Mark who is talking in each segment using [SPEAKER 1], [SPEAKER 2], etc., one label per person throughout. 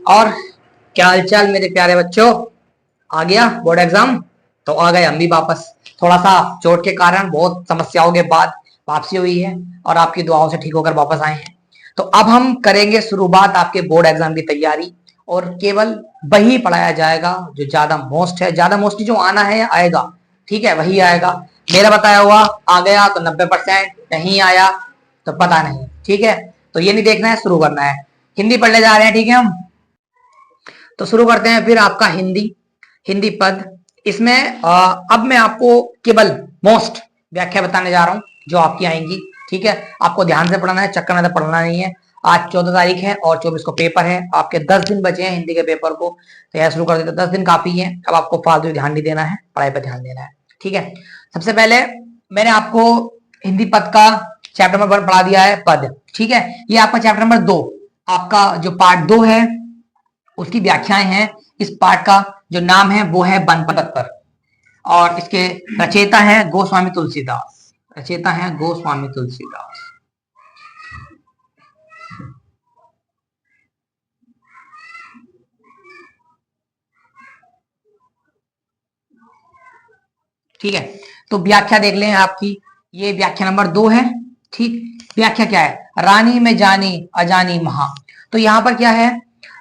[SPEAKER 1] और क्या हालचाल मेरे प्यारे बच्चों। आ गया बोर्ड एग्जाम। तो आ गए हम भी वापस। थोड़ा सा चोट के कारण बहुत समस्याओं के बाद वापसी हुई है और आपकी दुआओं से ठीक होकर वापस आए हैं। तो अब हम करेंगे शुरुआत आपके बोर्ड एग्जाम की तैयारी। और केवल वही पढ़ाया जाएगा जो ज्यादा मोस्ट है, ज्यादा मोस्टली जो आना है आएगा, ठीक है, वही आएगा। मेरा बताया हुआ आ गया तो 90%, नहीं आया तो पता नहीं, ठीक है। तो ये नहीं देखना है, शुरू करना है। हिंदी पढ़ने जा रहे हैं, ठीक है हम। तो शुरू करते हैं फिर आपका हिंदी। हिंदी पद इसमें अब मैं आपको केवल मोस्ट व्याख्या बताने जा रहा हूं जो आपकी आएंगी, ठीक है। आपको ध्यान से पढ़ना है, चक्कर में पढ़ना नहीं है। आज 14 तारीख है और 24 को पेपर है। आपके 10 दिन बचे हैं हिंदी के पेपर को। तो यह शुरू कर देते, 10 दिन काफी है। अब आपको फालतू ध्यान नहीं देना है, पढ़ाई पर ध्यान देना है, ठीक है। सबसे पहले मैंने आपको हिंदी पद का चैप्टर नंबर 1 पढ़ा दिया है, पद, ठीक है। ये आपका चैप्टर नंबर 2, आपका जो पार्ट 2 है उसकी व्याख्याएं हैं। इस पाठ का जो नाम है वो है बनपत्तर और इसके रचयिता है गोस्वामी तुलसीदास। रचयिता है गोस्वामी तुलसीदास। ठीक है, तो व्याख्या देख लें आपकी। ये व्याख्या नंबर 2 है, ठीक। व्याख्या क्या है? रानी में जानी अजानी महा। तो यहां पर क्या है,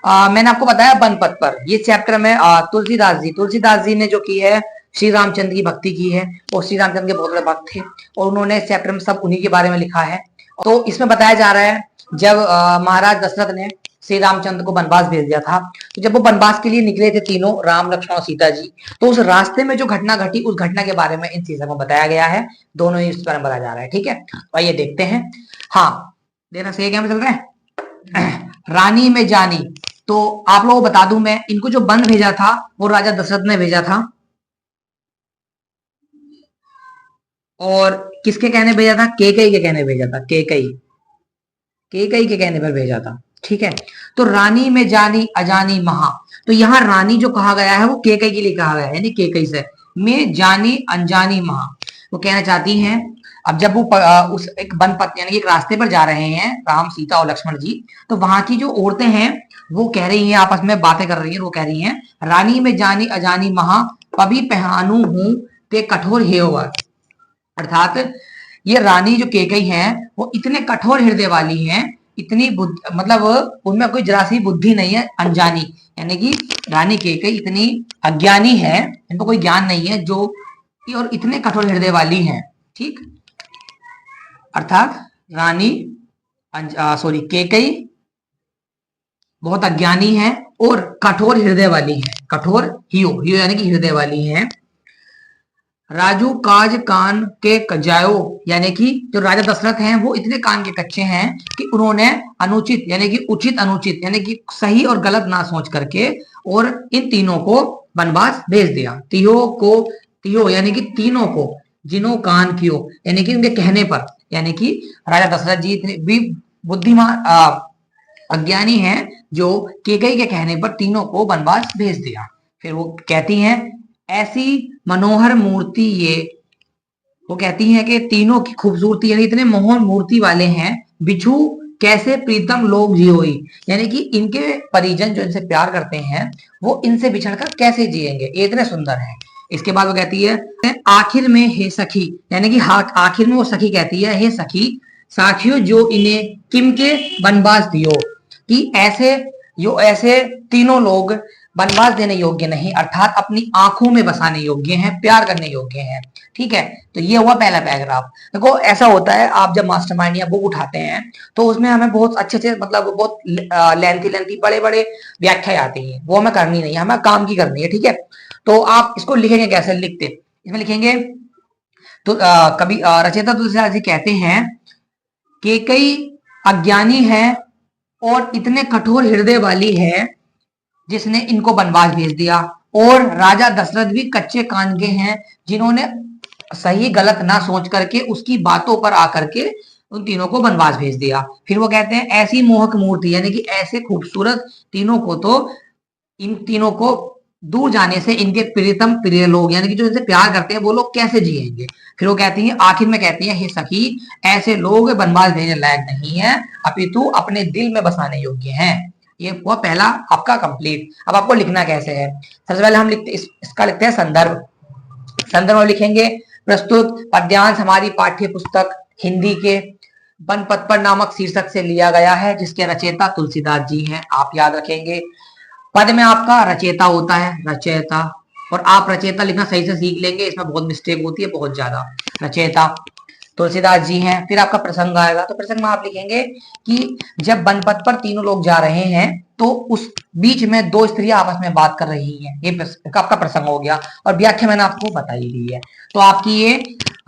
[SPEAKER 1] मैंने आपको बताया बनपत पर। ये चैप्टर में तुलसीदास जी ने जो की है, श्री रामचंद्र की भक्ति की है। और श्री रामचंद्र के बहुत बड़े भक्त थे और उन्होंने इस चैप्टर में सब उन्हीं के बारे में लिखा है। तो इसमें बताया जा रहा है जब महाराज दशरथ ने श्री रामचंद्र को वनवास भेज दिया था, तो जब वो वनवास के लिए निकले थे तीनों, राम लक्ष्मण और सीता जी, तो उस रास्ते में जो घटना घटी उस घटना के बारे में इन चीजों को बताया गया है। दोनों ही इस बारे में बताया जा रहा है, ठीक है। तो आइए देखते हैं। हाँ, देखना सही क्या में चल रहा है। रानी में जानी, तो आप लोगों को बता दूं मैं, इनको जो बंद भेजा था वो राजा दशरथ ने भेजा था। और किसके कहने भेजा था? केकई के कहने भेजा था। केकई के कहने पर भेजा था, ठीक है। तो रानी में जानी अजानी महा, तो यहाँ रानी जो कहा गया है वो केकई के लिए कहा गया है, यानी केकई से। में जानी अनजानी महा, वो कहना चाहती हैं। अब जब वो उस एक वन पथ यानी एक रास्ते पर जा रहे हैं राम सीता और लक्ष्मण जी, तो वहां की जो औरतें हैं वो कह रही हैं, आपस में बातें कर रही हैं। वो कह रही हैं, रानी में जानी अजानी महा, पभी पहनू हूं ते कठोर हेवर। अर्थात ये रानी जो केकई हैं वो इतने कठोर हृदय वाली हैं, इतनी मतलब उनमें कोई जरा सी बुद्धि नहीं है, अनजानी, यानी कि रानी केकई इतनी अज्ञानी है, इनको कोई ज्ञान नहीं है जो, और इतने कठोर हृदय वाली हैं, ठीक। अर्थात रानी केकई बहुत अज्ञानी है और कठोर हृदय वाली है। कठोर हियो यानी कि हृदय वाली है। राजू काज कान के कजायो, यानी कि जो राजा दशरथ हैं वो इतने कान के कच्चे हैं कि उन्होंने अनुचित यानी कि उचित अनुचित यानी कि सही और गलत ना सोच करके और इन तीनों को वनवास भेज दिया। तियो यानी कि तीनों को, जिनो कान कियो यानी कि उनके कहने पर, यानी कि राजा दशरथ जी इतने भी बुद्धिमान अज्ञानी हैं जो केकई के कहने पर तीनों को वनवास भेज दिया। फिर वो कहती हैं, ऐसी मनोहर मूर्ति ये, वो कहती हैं कि तीनों की खूबसूरती यानी इतने मोहन मूर्ति वाले हैं, बिछू कैसे प्रीतम लोग जियोई, यानी कि इनके परिजन जो इनसे प्यार करते हैं वो इनसे बिछड़कर कैसे जिएंगे, ये इतने सुंदर हैं। इसके बाद वो कहती है, आखिर में हे सखी, यानी कि आखिर में वो सखी कहती है, हे सखी साखियों जो इन्हें किम के वनवास दियो, कि ऐसे तीनों लोग वनवास देने योग्य नहीं, अर्थात अपनी आंखों में बसाने योग्य हैं, प्यार करने योग्य हैं, ठीक है। तो ये हुआ पहला पैराग्राफ। देखो ऐसा होता है, आप जब मास्टरमाइंड या बुक उठाते हैं तो उसमें हमें बहुत अच्छे मतलब बहुत लेंथी बड़े बड़े व्याख्या आती है, वो हमें करनी नहीं है, हमें काम की करनी है, ठीक है। तो आप इसको लिखेंगे कैसे? लिखते इसमें लिखेंगे तो कभी रचयिता तुलसीदास जी कहते हैं, केकई अज्ञानी है और इतने कठोर हृदय वाली है जिसने इनको वनवास भेज दिया, और राजा दशरथ भी कच्चे कान के हैं जिन्होंने सही गलत ना सोच करके उसकी बातों पर आकर के उन तीनों को वनवास भेज दिया। फिर वो कहते हैं, ऐसी मोहक मूर्ति यानी कि ऐसे खूबसूरत तीनों को, तो इन तीनों को दूर जाने से इनके प्रियतम प्रिय लोग यानी कि जो इनसे प्यार करते हैं वो लोग कैसे जिएंगे। फिर वो कहती है, आखिर में कहती है, हे सखी ऐसे लोग वनवास भेजने लायक नहीं है, अपितु अपने दिल में बसाने योग्य हैं। ये हुआ पहला आपका कंप्लीट। अब आपको लिखना कैसे है, सबसे पहले हम लिखते इसका लिखते हैं संदर्भ। संदर्भ में लिखेंगे प्रस्तुत पद्यांश हमारी पाठ्य पुस्तक हिंदी के वन पथ पर नामक शीर्षक से लिया गया है, जिसके रचयिता तुलसीदास जी हैं। आप याद रखेंगे पद में आपका रचयिता होता है, रचयिता, और आप रचयिता लिखना सही से सीख लेंगे, इसमें बहुत मिस्टेक होती है, बहुत ज्यादा। रचयिता तुलसीदास जी हैं। फिर आपका प्रसंग आएगा, तो प्रसंग में आप लिखेंगे कि जब बनपथ पर तीनों लोग जा रहे हैं तो उस बीच में दो स्त्रियां आपस में बात कर रही हैं, ये आपका प्रसंग हो गया। और व्याख्या मैंने आपको बता ही दी है। तो आपकी ये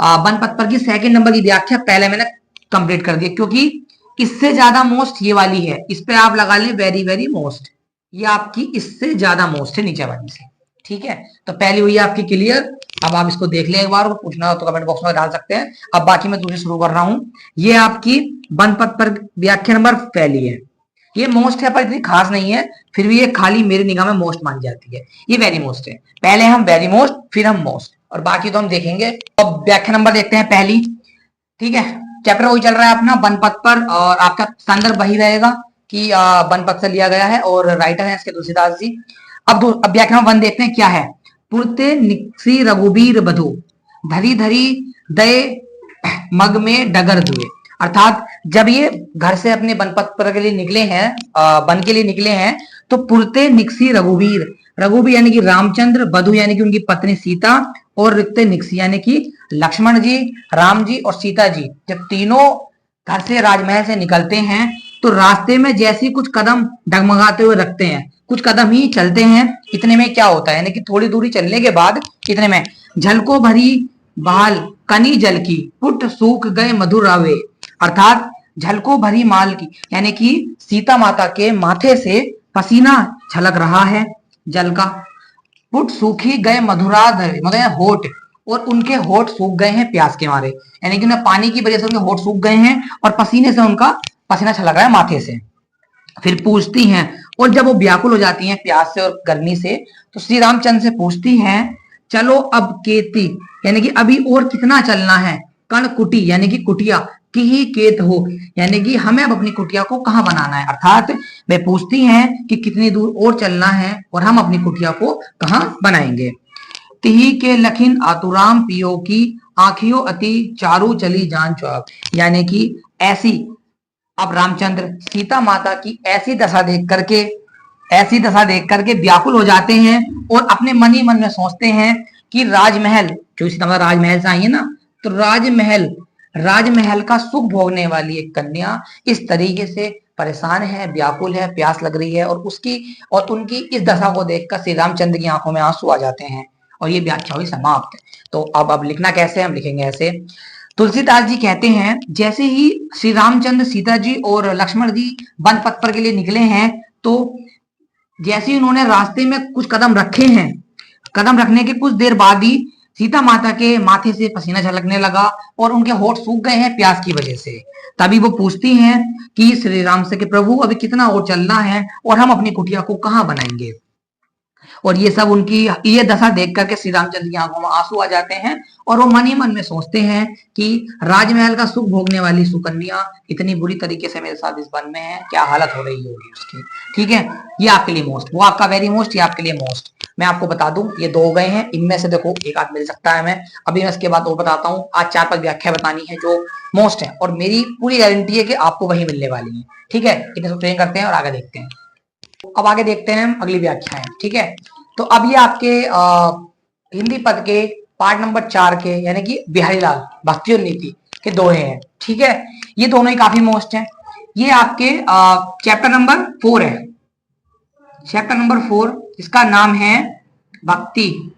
[SPEAKER 1] बनपथ पर की सेकंड नंबर की व्याख्या पहले मैंने कंप्लीट कर दी, क्योंकि इससे ज्यादा मोस्ट ये वाली है, इस पे आप लगा लें वेरी वेरी मोस्ट, ये आपकी इससे ज्यादा मोस्ट है नीचे वाली से। ठीक है, तो पहली हुई आपकी क्लियर। अब आप इसको देख लें एक बार, पूछना हो तो कमेंट बॉक्स में डाल सकते हैं। अब बाकी मैं तुझे शुरू कर रहा हूं। ये आपकी बनपथ पर व्याख्या नंबर पहली है। ये मोस्ट है पर इतनी खास नहीं है, फिर भी ये खाली मेरी निगाह में मोस्ट मानी जाती है। ये वेरी मोस्ट है, पहले हम वेरी मोस्ट फिर हम मोस्ट, और बाकी तो हम देखेंगे। अब व्याख्या नंबर देखते हैं पहली। ठीक है, चैप्टर वही चल रहा है अपना बनपथ पर, और आपका संदर्भ वही रहेगा कि बनपथ से लिया गया है और राइटर है इसके तुलसीदास जी। अब व्याख्या नंबर 1 देखते हैं क्या है। पुरते निक्सी रघुबीर बधु धरी धरी दये मग में डगर दुए। अर्थात जब ये घर से अपने बनपथ पर के लिए निकले हैं, वन के लिए निकले हैं, तो पुरते निक्सी रघुबीर, रघुबीर यानी कि रामचंद्र, बधु यानी कि उनकी पत्नी सीता, और रिक्ते निक्सी यानी कि लक्ष्मण जी, राम जी और सीता जी, जब तीनों घर से राजमहल से निकलते हैं तो रास्ते में जैसी कुछ कदम डगमगाते हुए रखते हैं, कुछ कदम ही चलते हैं, इतने में क्या होता है, यानी कि थोड़ी दूरी चलने के बाद इतने में झलको भरी बाल कनी जल की पुट सूख गए मधुर आवे। अर्थात झलको भरी माल की यानी कि सीता माता के माथे से पसीना छलक रहा है जल का। पुट सूखी गए मधुराध मतलब होठ, और उनके होठ सूख गए हैं प्यास के मारे, यानी कि उन्हें पानी की वजह से उनके होठ सूख गए हैं और पसीने से उनका पसीना छलक रहा है माथे से। फिर पूछती हैं, और जब वो व्याकुल हो जाती हैं प्यास से और गर्मी से, तो श्री रामचंद्र से पूछती हैं चलो अब केती, यानी कि अभी और कितना चलना है। कण कुटी यानी कि कुटिया की ही केत हो, यानी कि हमें अब अपनी कुटिया को कहाँ बनाना है। अर्थात वे पूछती हैं कि कितनी दूर और चलना है और हम अपनी कुटिया को कहाँ बनाएंगे। तिही के लखिन आतुराम पियो की आंखियों अति चारू चली जान चौक, यानी कि ऐसी, अब रामचंद्र सीता माता की ऐसी दशा देख करके व्याकुल हो जाते हैं और अपने मन ही मन में सोचते हैं कि राजमहल, क्योंकि सीता माता राजमहल से आई है ना, तो राजमहल का सुख भोगने वाली एक कन्या इस तरीके से परेशान है, व्याकुल है, प्यास लग रही है, और उनकी इस दशा को देखकर श्री रामचंद्र की आंखों में आंसू आ जाते हैं, और ये व्याख्या हुई समाप्त। तो अब लिखना कैसे, हम लिखेंगे ऐसे। तुलसीदास जी कहते हैं जैसे ही श्री रामचंद्र, सीता जी और लक्ष्मण जी वन पथ पर के लिए निकले हैं, तो जैसे ही उन्होंने रास्ते में कुछ कदम रखे हैं, कदम रखने के कुछ देर बाद ही सीता माता के माथे से पसीना झलकने लगा और उनके होठ सूख गए हैं प्यास की वजह से। तभी वो पूछती हैं कि श्री राम से कि प्रभु अभी कितना और चलना है और हम अपनी कुटिया को कहाँ बनाएंगे। और ये सब उनकी ये दशा देख करके श्री रामचंद्र की आंखों में आंसू आ जाते हैं और वो मन ही मन में सोचते हैं कि राजमहल का सुख भोगने वाली सुकन्या इतनी बुरी तरीके से मेरे साथ इस वन में है, क्या हालत हो रही होगी उसकी। ठीक है, ये आपके लिए मोस्ट, वो आपका वेरी मोस्ट, ये आपके लिए मोस्ट। मैं आपको बता दूं ये 2 हो गए हैं, इनमें से देखो एक आध मिल सकता है। मैं अभी मैं इसके बाद और बताता हूँ। आज 4-5 व्याख्या बतानी है जो मोस्ट है, और मेरी पूरी गारंटी है कि आपको वही मिलने वाली है। ठीक है, इतने सब ट्रेन करते हैं और आगे देखते हैं। अब आगे देखते हैं हम अगली व्याख्या है। ठीक है, तो अब ये आपके हिंदी पद के पार्ट नंबर 4 के, यानी कि बिहारी लाल भक्ति और नीति के दोहे हैं। ठीक है, ये दोनों ही काफी मोस्ट हैं। ये आपके चैप्टर नंबर 4 है, चैप्टर नंबर 4, इसका नाम है भक्ति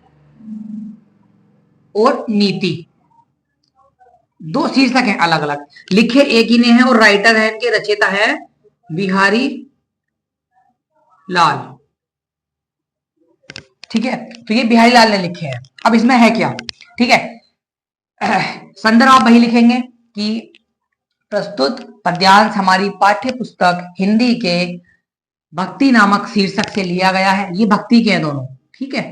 [SPEAKER 1] और नीति। 2 शीर्षक हैं अलग अलग, लिखे एक ही ने हैं और राइटर है इनके, रचयिता है बिहारी लाल। ठीक है, तो ये बिहारी लाल ने लिखे हैं। अब इसमें है क्या, ठीक है, संदर्भ आप वही लिखेंगे कि प्रस्तुत पद्यांश हमारी पाठ्य पुस्तक हिंदी के भक्ति नामक शीर्षक से लिया गया है। ये भक्ति के हैं दोनों, ठीक है,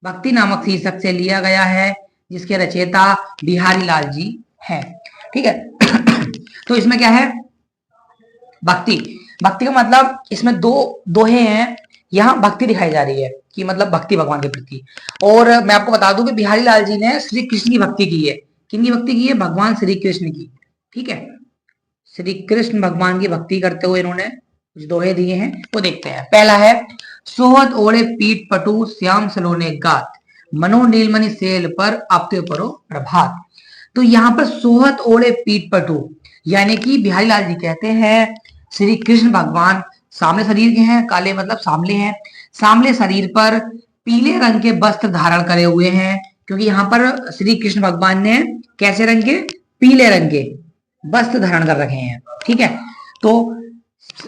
[SPEAKER 1] भक्ति नामक शीर्षक से लिया गया है, जिसके रचयिता बिहारी लाल जी हैं। ठीक है, तो इसमें क्या है, भक्ति। भक्ति का मतलब इसमें दो दोहे हैं, यहाँ भक्ति दिखाई जा रही है कि मतलब भक्ति भगवान के प्रति। और मैं आपको बता दूं कि बिहारी लाल जी ने श्री कृष्ण की भक्ति की है। किनकी भक्ति की है? भगवान श्री कृष्ण की। ठीक है, श्री कृष्ण भगवान की भक्ति करते हुए इन्होंने कुछ दोहे दिए हैं, वो देखते हैं। पहला है, सोहत ओढ़े पीठ पटु श्याम सलोने गात, मनो नीलमणि सेल पर अपते परो प्रभात। तो यहाँ पर सोहत ओढ़े पीठ पटु यानी कि बिहारी लाल जी कहते हैं श्री कृष्ण भगवान सामले शरीर के हैं, काले मतलब सामले हैं, सामले शरीर पर पीले रंग के वस्त्र धारण करे हुए हैं, क्योंकि यहाँ पर श्री कृष्ण भगवान ने कैसे रंग के? पीले रंग के वस्त्र धारण कर रखे हैं। ठीक है, तो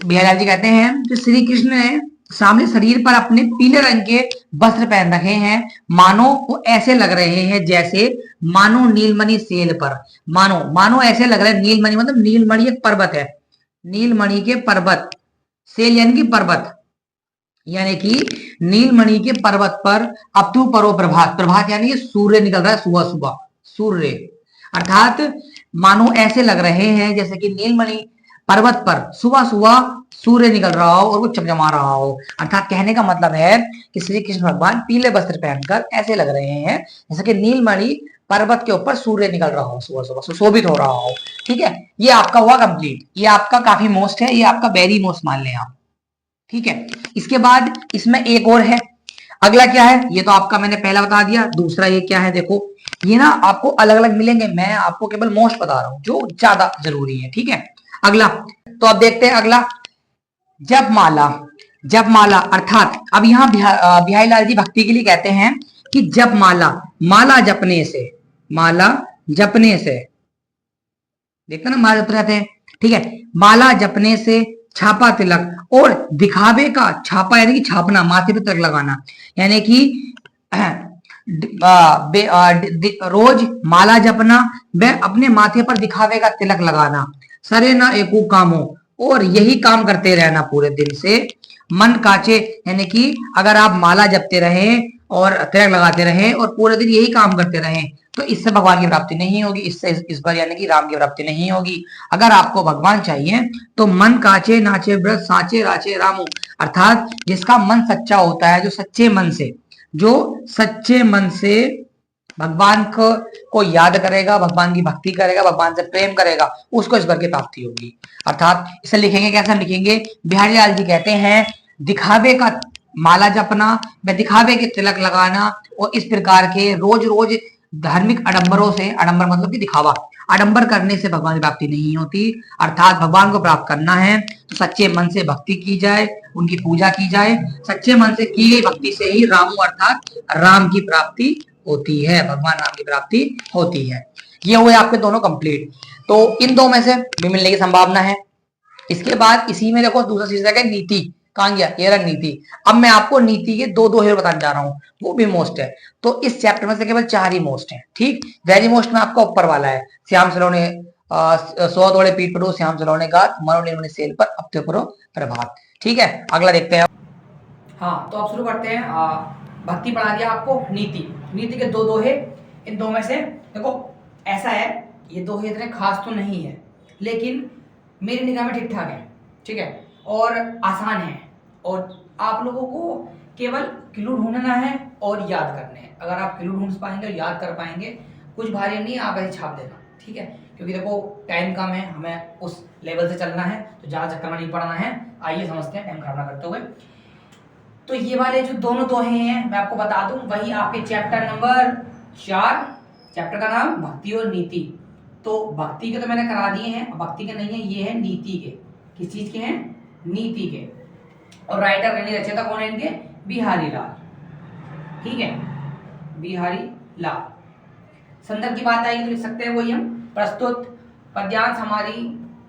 [SPEAKER 1] बिहारीलाल जी कहते हैं कि श्री कृष्ण ने सामने शरीर पर अपने पीले रंग के वस्त्र पहन रखे हैं, मानो वो ऐसे लग रहे हैं जैसे मानो नीलमणि सेल पर। मानो मानो ऐसे लग रहा है, नीलमणि मतलब नीलमणि एक पर्वत है, नीलमणि के पर्वत, सेल यानी कि पर्वत, यानी कि नीलमणि के पर्वत पर अपतु परो प्रभात, प्रभात यानी कि सूर्य निकल रहा है सुबह सुबह, सूर्य, अर्थात मानो ऐसे लग रहे हैं जैसे कि नीलमणि पर्वत पर सुबह सुबह सूर्य निकल रहा हो और वो चमचमा रहा हो। अर्थात कहने का मतलब है कि श्री कृष्ण भगवान पीले वस्त्र पहनकर ऐसे लग रहे हैं जैसे कि नीलमणि पर्वत के ऊपर सूर्य निकल रहा हो सुबह सुबह, सुशोभित हो रहा हो। ठीक है, ये आपका हुआ कंप्लीट, ये आपका काफी मोस्ट है, ये आपका वेरी मोस्ट मान लें आप। ठीक है, इसके बाद इसमें एक और है। अगला क्या है? ये तो आपका मैंने पहला बता दिया। दूसरा ये क्या है? देखो, ये ना आपको अलग अलग मिलेंगे, मैं आपको केवल मोस्ट बता रहा हूं जो ज्यादा जरूरी है। ठीक है, अगला तो अब देखते हैं अगला, जप माला। जप माला अर्थात अब यहाँ बिहारी लाल जी भक्ति के लिए कहते हैं कि जप माला, माला जपने से, माला जपने से, देखते ना माला जप रहे थे। ठीक है, माला जपने से छापा तिलक, और दिखावे का छापा यानी कि छापना, माथे पे तिलक लगाना, यानी कि रोज माला जपना व अपने माथे पर दिखावे का तिलक लगाना, सरे ना एकू कामो, और यही काम करते रहना पूरे दिन से। मन काचे यानी कि अगर आप माला जपते रहे और तिलक लगाते रहे और पूरे दिन यही काम करते रहे तो इससे भगवान की प्राप्ति नहीं होगी, इससे इस बार यानी कि राम की प्राप्ति नहीं होगी। अगर आपको भगवान चाहिए तो मन काचे नाचे व्रत साचे राचे रामो, अर्थात जिसका मन सच्चा होता है, जो सच्चे मन से, जो सच्चे मन से भगवान को याद करेगा, भगवान की भक्ति करेगा, भगवान से प्रेम करेगा, उसको इस वर की प्राप्ति होगी। अर्थात इसे लिखेंगे कैसे? हम लिखेंगे, बिहारी लाल जी कहते हैं दिखावे का माला जपना व दिखावे के तिलक लगाना और इस प्रकार के रोज रोज धार्मिक आडंबरों से, आडंबर मतलब कि दिखावा, आडंबर करने से भगवान की प्राप्ति नहीं होती। अर्थात भगवान को प्राप्त करना है तो सच्चे मन से भक्ति की जाए, उनकी पूजा की जाए, सच्चे मन से की गई भक्ति से ही रामू अर्थात राम की प्राप्ति होती है, भगवान राम की प्राप्ति होती है। ये हुए आपके दोनों कंप्लीट। तो इन दो में से भी मिलने की संभावना है। इसके बाद इसी में देखो दूसरा शीर्षक है नीति। कहां गया? ये रहा नीति। अब मैं आपको नीति के दो दोहे बताने जा रहा हूं, वो भी मोस्ट है। तो इस चैप्टर में से केवल 4 ही मोस्ट है। ठीक, वेरी मोस्ट में आपका ऊपर वाला है, श्याम सलोने सौ तोड़े पीठ पटु श्याम सलोने गात, मनो नीलमणि सेल पर अपते परो प्रभात। ठीक है, अगला देखते हैं। हाँ, तो अब शुरू करते हैं। भक्ति पढ़ा दिया आपको, नीति, नीति के दो दोहे। इन दो में से देखो ऐसा है, ये दोहे इतने खास तो नहीं है लेकिन मेरी निगाह में ठीक ठाक है। ठीक है, और आसान है, और आप लोगों को केवल क्लू ढूंढना है और याद करने हैं। अगर आप क्लू ढूंढ पाएंगे और याद कर पाएंगे, कुछ भारी नहीं, आप ऐसे छाप देना। ठीक है, क्योंकि देखो टाइम कम है, हमें उस लेवल से चलना है, तो ज्यादा चक्कर में नहीं पड़ना है। आइए समझते हैं टाइम खराब ना करते हुए। तो ये वाले जो दोनों दोहे हैं मैं आपको बता दूं, वही आपके चैप्टर नंबर 4, चैप्टर का नाम भक्ति और नीति। तो भक्ति के तो मैंने करा दिए हैं, भक्ति के नहीं है, ये है नीति के। किस चीज के हैं? नीति के। और राइटर यानी रचयिता कौन है इनके? बिहारी लाल। ठीक है, बिहारी लाल। संदर्भ की बात आएगी तो लिख सकते हैं वही हम, प्रस्तुत पद्यांश हमारी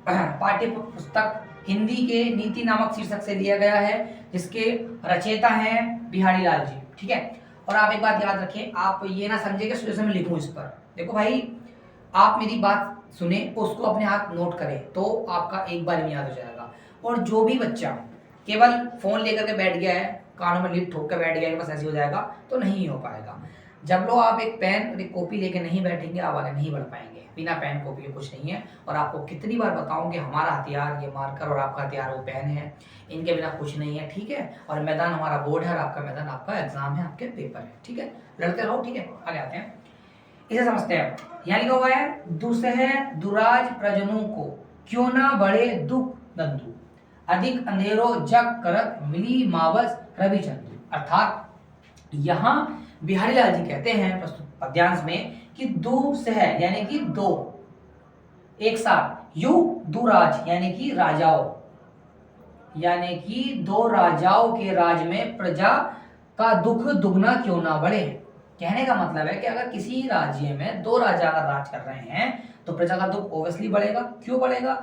[SPEAKER 1] पाठ्य पुस्तक हिंदी के नीति नामक शीर्षक से लिया गया है, जिसके रचयिता हैं बिहारी लाल जी। ठीक है, और आप एक बात याद रखें, आप ये ना समझे कि सोल्यूशन में लिखूं इस पर। देखो भाई, आप मेरी बात सुने, उसको अपने हाथ नोट करें तो आपका एक बार में याद हो जाएगा। और जो भी बच्चा केवल फोन लेकर के बैठ गया है, कानों में लीड ठोक कर बैठ गया है, बस ऐसे हो जाएगा, तो नहीं हो पाएगा।
[SPEAKER 2] जब लोग आप एक पेन और एक कॉपी लेके नहीं बैठेंगे आप आगे नहीं बढ़ पाएंगे। बिना पेन कॉपी के कुछ नहीं है। और आपको कितनी बार बताऊं कि हमारा हथियार ये मार्कर और आपका हथियार वो पेन है, इनके बिना कुछ नहीं है, ठीक है। और मैदान हमारा बोर्ड है और आपका मैदान आपका एग्जाम है, आपके पेपर है, ठीक है। लड़ते रहो, ठीक है। आगे आते हैं, इसे समझते हैं। यहाँ लिखा हुआ है, दुसह दुराज प्रजनों को क्यों ना बड़े दुख दंतु, अधिक अंधेरो जग करत मिली मावस रवि चंद्र। अर्थात यहाँ बिहारी लाल जी कहते हैं प्रस्तुत पद्यांश में कि दो सह यानी कि दो, एक साथ, यु दुराज यानी कि राजाओं, यानी कि दो राजाओं के राज में प्रजा का दुख दुगना क्यों ना बढ़े। कहने का मतलब है कि अगर किसी राज्य में दो राजा अगर राज कर रहे हैं तो प्रजा का दुख ओब्वियसली बढ़ेगा। क्यों बढ़ेगा?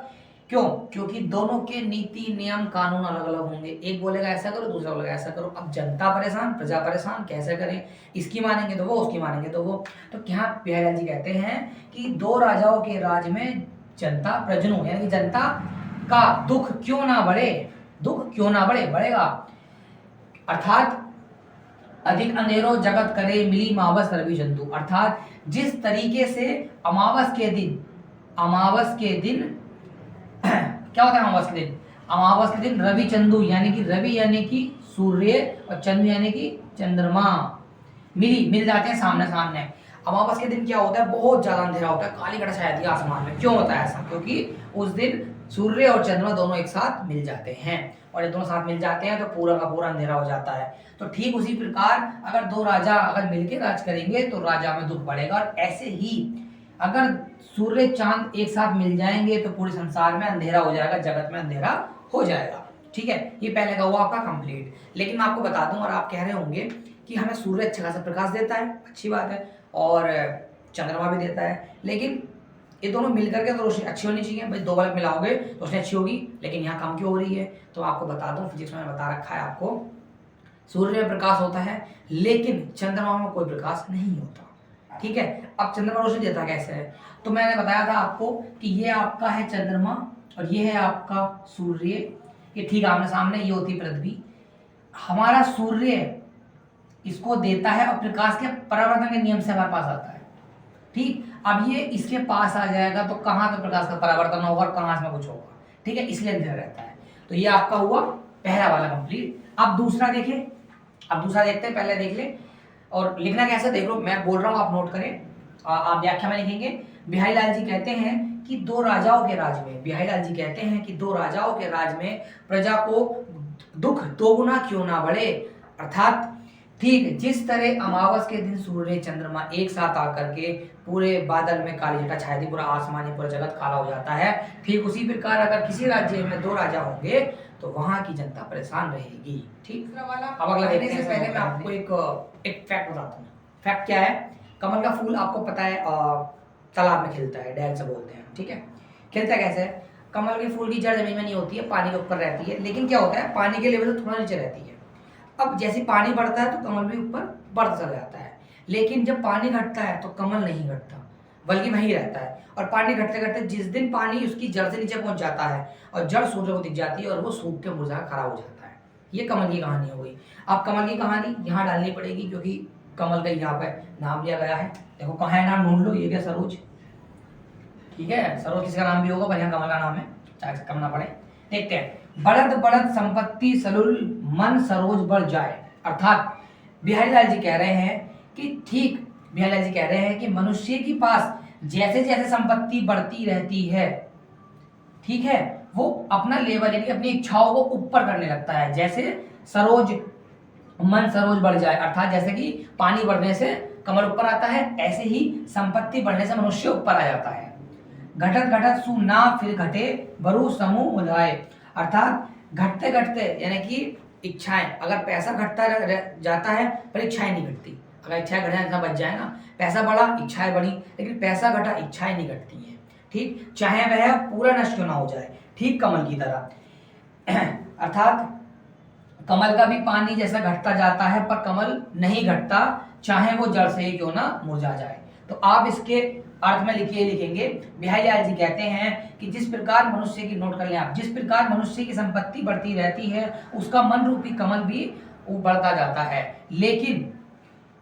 [SPEAKER 2] क्यों? क्योंकि दोनों के नीति नियम कानून अलग अलग होंगे। एक बोलेगा ऐसा करो, दूसरा बोलेगा ऐसा करो। अब जनता परेशान, प्रजा परेशान, कैसे करें? इसकी मानेंगे तो वो, उसकी मानेंगे तो वो। तो क्या बिहारी जी कहते हैं कि दो राजाओं के राज में जनता प्रजनों यानी कि जनता का दुख क्यों ना बढ़े, दुख क्यों ना बढ़े, बढ़ेगा। अर्थात अधिक अंधेरो जगत करे मिली मावस रवि जंतु। अर्थात जिस तरीके से अमावस के दिन क्या होता है अमावस के दिन? अमावस के दिन रवि चंदू यानी कि सूर्य और चंद्र यानी कि चंद्रमा मिल जाते हैं सामने सामने। अमावस के दिन क्या होता है? बहुत ज्यादा अंधेरा होता है, काली घटा छाई रहती है आसमान में। क्यों होता है ऐसा? क्योंकि उस दिन सूर्य और चंद्रमा दोनों एक साथ मिल जाते हैं, और ये दोनों साथ मिल जाते हैं तो पूरा का पूरा अंधेरा हो जाता है। तो ठीक उसी प्रकार अगर दो राजा अगर मिलकर राज करेंगे तो राजा में दुख बढ़ेगा। और ऐसे ही अगर सूर्य चांद एक साथ मिल जाएंगे तो पूरे संसार में अंधेरा हो जाएगा, जगत में अंधेरा हो जाएगा, ठीक है। ये पहले का हुआ आपका कंप्लीट। लेकिन मैं आपको बता दूं, और आप कह रहे होंगे कि हमें सूर्य अच्छा खासा प्रकाश देता है, अच्छी बात है, और चंद्रमा भी देता है, लेकिन ये दोनों मिलकर के तो रोशनी अच्छी होनी चाहिए। भाई दो बल्ब मिलाओगे तो रोशनी अच्छी होगी, लेकिन यहाँ कम क्यों हो रही है? तो आपको बता दूं, फिजिक्स में बता रखा है आपको, सूर्य में प्रकाश होता है लेकिन चंद्रमा में कोई प्रकाश नहीं होता, ठीक है। अब चंद्रमा रोशनी देता कैसे है? तो मैंने बताया था आपको कि ये आपका है चंद्रमा और ये है आपका सूर्य, ये ठीक आमने सामने, ये होती पृथ्वी। हमारा सूर्य इसको देता है और प्रकाश के परावर्तन के नियम से हमारे पास आता है, ठीक। अब ये इसके पास आ जाएगा तो कहाँ तो प्रकाश का परावर्तन होगा और कहाँ इसमें कुछ होगा, ठीक है, इसलिए अंधेरा रहता है। तो ये आपका हुआ पहला वाला कंप्लीट। अब दूसरा देखिए, अब दूसरा देखते हैं, पहले देख ले। और लिखना कैसे देख लो, मैं बोल रहा हूँ आप नोट करें, आप व्याख्या में लिखेंगे। बिहारी लाल जी कहते हैं कि दो राजाओं के राज में, बिहारी लाल जी कहते हैं कि दो राजाओं के राज में प्रजा को दुख दोगुना क्यों ना बढ़े। अर्थात ठीक जिस तरह अमावस के दिन सूर्य चंद्रमा एक साथ आकर के पूरे बादल में काली घटा छाई थी, पूरा आसमानी पूरा जगत काला हो जाता है, ठीक उसी प्रकार अगर किसी राज्य में दो राजा होंगे तो वहां की जनता परेशान रहेगी, ठीक। अब अगला देखने से पहले मैं आपको एक फैक्ट बताता हूँ। फैक्ट क्या है? कमल का फूल आपको पता है तालाब में खिलता है, डैल से बोलते हैं, ठीक है। खिलता कैसे है? कमल के फूल की जड़ जमीन में नहीं होती है, पानी के ऊपर रहती है, लेकिन क्या होता है पानी के लेवल से थोड़ा नीचे रहती है। अब जैसे पानी बढ़ता है तो कमल भी ऊपर बढ़ता चला जाता है, लेकिन जब पानी घटता है तो कमल नहीं घटता बल्कि वहीं रहता है। और पानी घटते घटते जिस दिन पानी उसकी जड़ से नीचे पहुंच जाता है और जड़ सूर्य को दिख जाती है और वो सूख के मुरझा खराब हो जाता है। ये कमल की कहानी हो गई। अब कमल की कहानी यहाँ डालनी पड़ेगी क्योंकि कमल का यहाँ पे नाम लिया गया है। देखो कहाँ है नाम, ढूंढ लो। ये क्या सरोज, ठीक है, सरोज किसका नाम भी होगा पर यहाँ कमल का नाम है, चाहे कम ना पड़े। देखते हैं, बढ़त बढ़त संपत्ति सलुल मन सरोज बढ़ जाए। अर्थात बिहारी लाल जी कह रहे हैं कि ठीक, बिहारी लाल जी कह रहे हैं कि मनुष्य के पास जैसे जैसे संपत्ति बढ़ती रहती है, ठीक है, वो अपना लेवल यानी अपनी इच्छाओं को ऊपर करने लगता है। जैसे सरोज मन सरोज बढ़ जाए, अर्थात जैसे कि पानी बढ़ने से कमल ऊपर आता है, ऐसे ही संपत्ति बढ़ने से मनुष्य ऊपर आ जाता है। घटत घटत सु ना फिर घटे बरु समूह उलाए। अर्थात घटते घटते यानी कि इच्छाएं, अगर पैसा घटता जाता है पर इच्छाएं नहीं घटती। अगर इच्छाएं घटना बच जाए ना, पैसा बढ़ा इच्छाएं बढ़ी, लेकिन पैसा घटा इच्छाएं नहीं घटती हैं, ठीक, चाहे वह पूरा नष्ट क्यों ना हो जाए, ठीक कमल की तरह। अर्थात कमल का भी पानी जैसा घटता जाता है पर कमल नहीं घटता, चाहे वो जड़ से ही क्यों ना मुरझा जाए। तो आप इसके अर्थ में लिखेंगे, बिहारी लाल जी कहते हैं कि जिस प्रकार मनुष्य की, नोट कर लें आप, जिस प्रकार मनुष्य की संपत्ति बढ़ती रहती है उसका मन रूपी कमल भी बढ़ता जाता है, लेकिन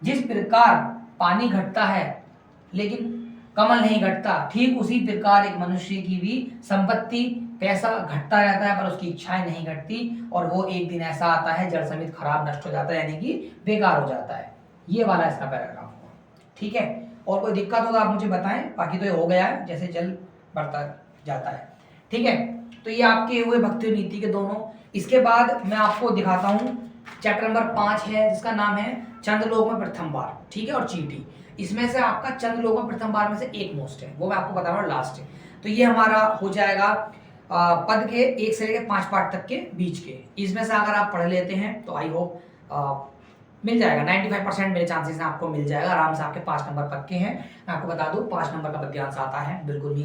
[SPEAKER 2] जिस प्रकार पानी घटता है लेकिन कमल नहीं घटता, ठीक उसी प्रकार एक मनुष्य की भी संपत्ति पैसा घटता रहता है पर उसकी इच्छाएं नहीं घटती, और वो एक दिन ऐसा आता है जड़ समेत खराब नष्ट हो जाता है, यानी कि बेकार हो जाता है। ये वाला इसका पैराग्राफ हुआ, ठीक है। और कोई दिक्कत हो तो आप मुझे बताएं, बाकी तो ये हो गया है जैसे जल बढ़ता जाता है, ठीक है। तो ये आपके हुए भक्ति और नीति के दोनों। इसके बाद मैं आपको दिखाता हूँ चैप्टर नंबर 5 है जिसका नाम है चंद्रलोक में प्रथम बार, ठीक है, और चींटी। इसमें से आपका चंद्रलोक में प्रथम बार में से एक मोस्ट है, वो मैं आपको बता रहा हूँ लास्ट है। तो ये हमारा हो जाएगा पद के 1 से लेकर 5 पार्ट तक के बीच के। इसमें से अगर आप पढ़ लेते हैं तो आई होप मिल जाएगा, 95% मेरे चांसेस हैं आपको मिल जाएगा आराम से। आपके 5 नंबर पक्के हैं, मैं आपको बता दूं 5 नंबर का पद्यांश आता है, बिल्कुल भी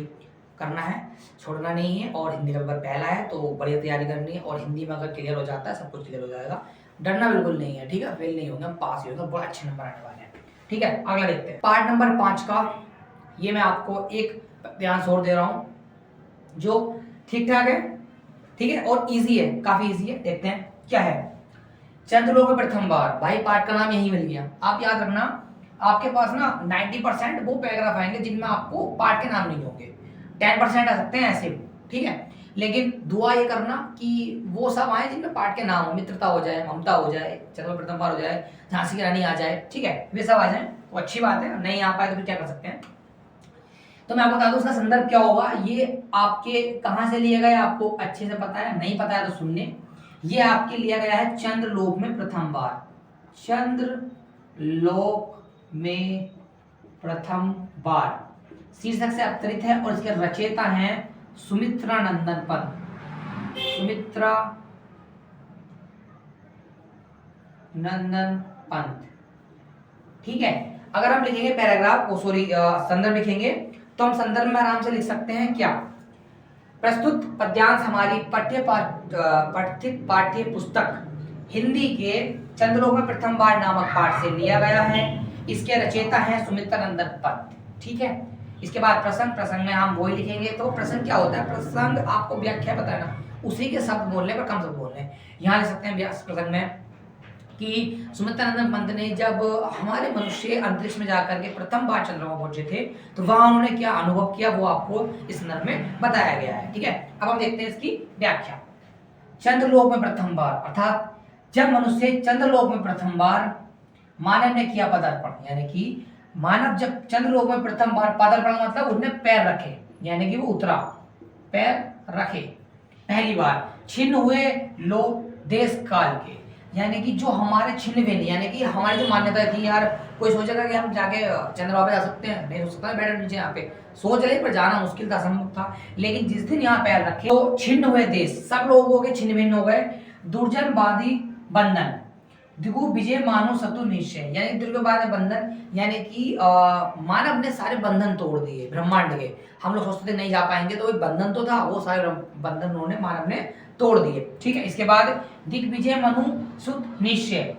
[SPEAKER 2] करना है, छोड़ना नहीं है। और हिंदी का पेपर पहला है तो बढ़िया तैयारी करनी है, और हिंदी में अगर क्लियर हो जाता है सब कुछ क्लियर हो जाएगा, डरना बिल्कुल नहीं है, ठीक है। फेल नहीं होंगे, हम पास ही होंगे, बहुत अच्छे नंबर आने वाले हैं, ठीक है। अगला देखते हैं पार्ट नंबर 5 का। ये मैं आपको एक पद्यांश और दे रहा हूँ जो ठीक ठाक है, ठीक है, और इजी है, काफी इजी है। देखते हैं क्या है। चंद्रलोक में प्रथम बार, भाई पार्ट का नाम यही मिल गया। आप याद रखना आपके पास ना 90% वो पैराग्राफ आएंगे जिनमें आपको पार्ट के नाम नहीं होंगे, 10% आ सकते हैं ऐसे, ठीक है। लेकिन दुआ ये करना कि वो सब आए जिनमें पार्ट के नाम हो, मित्रता हो जाए, ममता हो जाए, चंद्र प्रथम बार हो जाए, झांसी की रानी आ जाए, ठीक है, वे सब आ जाए तो अच्छी बात है। नहीं आ पाए तो फिर क्या कर सकते हैं। तो मैं आपको बता दूं उसका संदर्भ क्या होगा। ये आपके कहां से लिए गए आपको अच्छे से पता है, नहीं पता है तो सुन लें। ये आपके लिया गया है चंद्रलोक में प्रथम बार, चंद्रलोक में प्रथम बार शीर्षक से अवतरित है, और इसके रचयिता हैं सुमित्रा नंदन पंत, सुमित्रा नंदन पंत, ठीक है। अगर हम लिखेंगे पैराग्राफ संदर्भ लिखेंगे तो हम संदर्भ में आराम से लिख सकते हैं क्या, प्रस्तुत पद्यांश हमारी पठित पाठ्य पुस्तक हिंदी के चंद्रलोक में प्रथम बार नामक पाठ से लिया गया है। इसके रचयिता हैं सुमित्रा नंदन पंत, ठीक है। इसके बाद प्रसंग में हम वही लिखेंगे। तो प्रसंग क्या होता है, प्रसंग आपको व्याख्या पता है ना, उसी के शब्द बोलने पर कम शब्द बोलने। यहाँ लिख सकते हैं प्रसंग में कि सुमित्रा नंदन पंत ने जब हमारे मनुष्य अंतरिक्ष में जाकर के प्रथम बार चंद्रमा पहुंचे थे तो वहां उन्होंने क्या अनुभव किया वो आपको इस संदर्भ में बताया गया है, ठीक है। अब हम देखते हैं इसकी व्याख्या। चंद्रलोक में प्रथम बार अर्थात जब मनुष्य चंद्रलोक में प्रथम बार मानव ने किया पदार्पण, यानी कि मानव जब चंद्रलोक में प्रथम बार पदार्पण मतलब उन्होंने पैर रखे, यानी कि वो उतरा, पैर रखे पहली बार, छिन्न हुए लोग देश काल के, यानी कि जो हमारे छिन्न हुए, यानी कि हमारी जो मान्यता थी यार कोई सोचेगा कि हम जाके चंद्रमा पे जा सकते हैं, नहीं हो सकता, बैठे नीचे यहाँ पे सोच रहे पर जाना मुश्किल था, असंभव था। लेकिन जिस दिन यहाँ पैर रखे तो छिन्न हुए देश, सब लोग हो गए छिन्न भिन्न हो गए, दुर्जन बाधी बंधन, दिगु विजय मानो सतु निश्चय, यानी दुर्गबाद बंधन, यानी कि मानव ने सारे बंधन तोड़ दिए ब्रह्मांड के। हम लोग सोचते थे नहीं जा पाएंगे, तो एक बंधन तो था, वो सारे बंधन उन्होंने मानव ने तोड़ दिए, ठीक है। इसके बाद दिग्विजय मनु सुत निश्चय,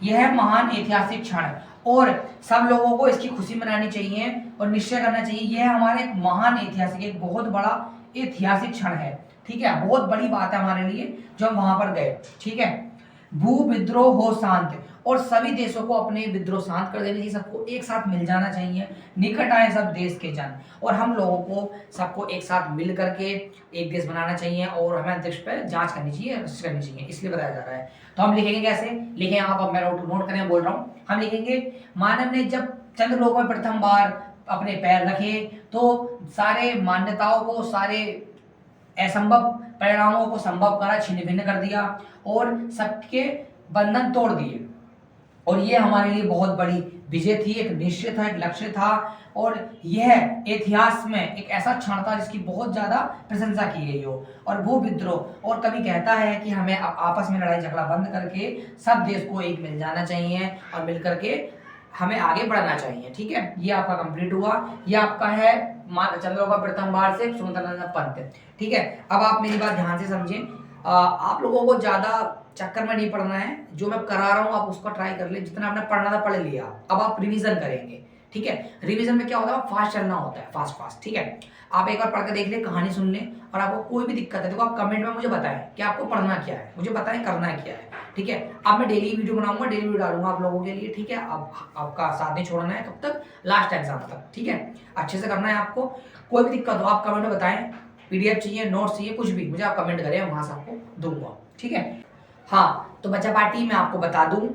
[SPEAKER 2] यह महान ऐतिहासिक क्षण है और सब लोगों को इसकी खुशी मनानी चाहिए और निश्चय करना चाहिए। यह हमारे एक महान ऐतिहासिक, एक बहुत बड़ा ऐतिहासिक क्षण है, ठीक है, बहुत बड़ी बात है हमारे लिए जो हम वहां पर गए, ठीक है। भू विद्रोह हो शांत, और सभी देशों को अपने विद्रोह शांत कर देने चाहिए, सबको एक साथ मिल जाना चाहिए, निकट आए सब देश के जन, और हम लोगों को सबको एक साथ मिल करके एक देश बनाना चाहिए और हमें अंतरिक्ष पर जांच करनी चाहिए, रिसर्च करनी चाहिए, इसलिए बताया जा रहा है। तो हम लिखेंगे कैसे, लिखें आप, अब मैं नोट करें बोल रहा हूँ, हम लिखेंगे मानव ने जब चंद्रलोक में प्रथम बार अपने पैर रखे तो सारे मान्यताओं को, सारे असंभव परिणामों को संभव करा, छिन्न भिन्न कर दिया और सबके बंधन तोड़ दिए, और ये हमारे लिए बहुत बड़ी विजय थी, एक निश्चय था, एक लक्ष्य था, और यह इतिहास में एक ऐसा क्षण था जिसकी बहुत ज्यादा प्रशंसा की गई हो। और वो विद्रोह, और कभी कहता है कि हमें आपस में लड़ाई झगड़ा बंद करके सब देश को एक मिल जाना चाहिए और मिल करके हमें आगे बढ़ना चाहिए, ठीक है। ये आपका कंप्लीट हुआ, ये आपका है चंद्रलोक में प्रथम बार से सुमित्रा नंदन पंत, ठीक है। अब आप मेरी बात ध्यान से समझें, आप लोगों को ज्यादा चक्कर में नहीं पढ़ना है, जो मैं करा रहा हूँ आप उसको ट्राई कर ले, जितना आपने पढ़ना था पढ़ लिया, अब आप रिवीजन करेंगे, ठीक है। रिवीजन में क्या होता है, फास्ट चलना होता है, फास्ट फास्ट, ठीक है। आप एक बार पढ़ के देख ले, कहानी सुन ले, और आपको कोई भी दिक्कत है देखो आप कमेंट में मुझे बताएं कि आपको पढ़ना क्या है, मुझे बताएं करना क्या है, ठीक है। अब मैं डेली वीडियो बनाऊंगा, डेली वीडियो डालूंगा आप लोगों के लिए, ठीक है। अब आपका साथ नहीं छोड़ना है कब तक, लास्ट एग्जाम तक, ठीक है। अच्छे से करना है आपको। कोई भी दिक्कत हो आप कमेंट में बताएं, पीडीएफ चाहिए, नोट्स चाहिए, कुछ भी मुझे आप कमेंट करें, वहां से आपको दूंगा, ठीक है। हाँ तो बच्चा पार्टी मैं आपको बता दूं,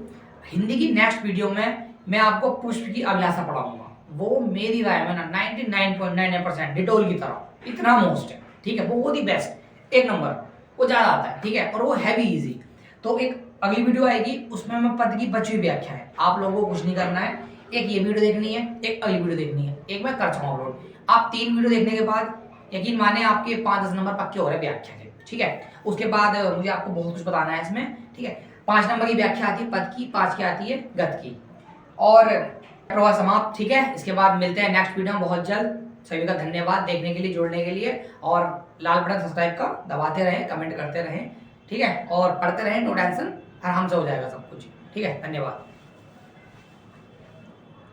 [SPEAKER 2] हिंदी की नेक्स्ट वीडियो में मैं आपको पुष्प की अभिलाषा पढ़ाऊंगा। वो मेरी राय में ना 99.99% डिटोल की तरह इतना मोस्ट है, ठीक है, बहुत ही बेस्ट, एक नंबर, वो ज्यादा आता है, ठीक है, और वो है भी इजी। तो एक अगली वीडियो आएगी, उसमें मैं पद की बची हुई व्याख्या है, आप लोगों को कुछ नहीं करना है, एक ये वीडियो देखनी है, एक अगली वीडियो देखनी है, एक मैं कर चुका हूँ अपलोड। आप 3 वीडियो देखने के बाद यकीन माने आपके 5-10 नंबर पक्के हो रहे व्याख्या के, ठीक है। उसके बाद मुझे आपको बहुत कुछ बताना है इसमें, ठीक है। 5 नंबर की व्याख्या आती है पद की, 5 की आती है गद की, और प्रवाह समाप्त, ठीक है। इसके बाद मिलते हैं नेक्स्ट वीडियो में बहुत जल्द। सभी का धन्यवाद देखने के लिए, जुड़ने के लिए, और लाल बटन सब्सक्राइब का दबाते रहें, कमेंट करते रहें, ठीक है, और पढ़ते रहें, नो टेंशन, आराम से हो जाएगा सब कुछ, ठीक है। धन्यवाद।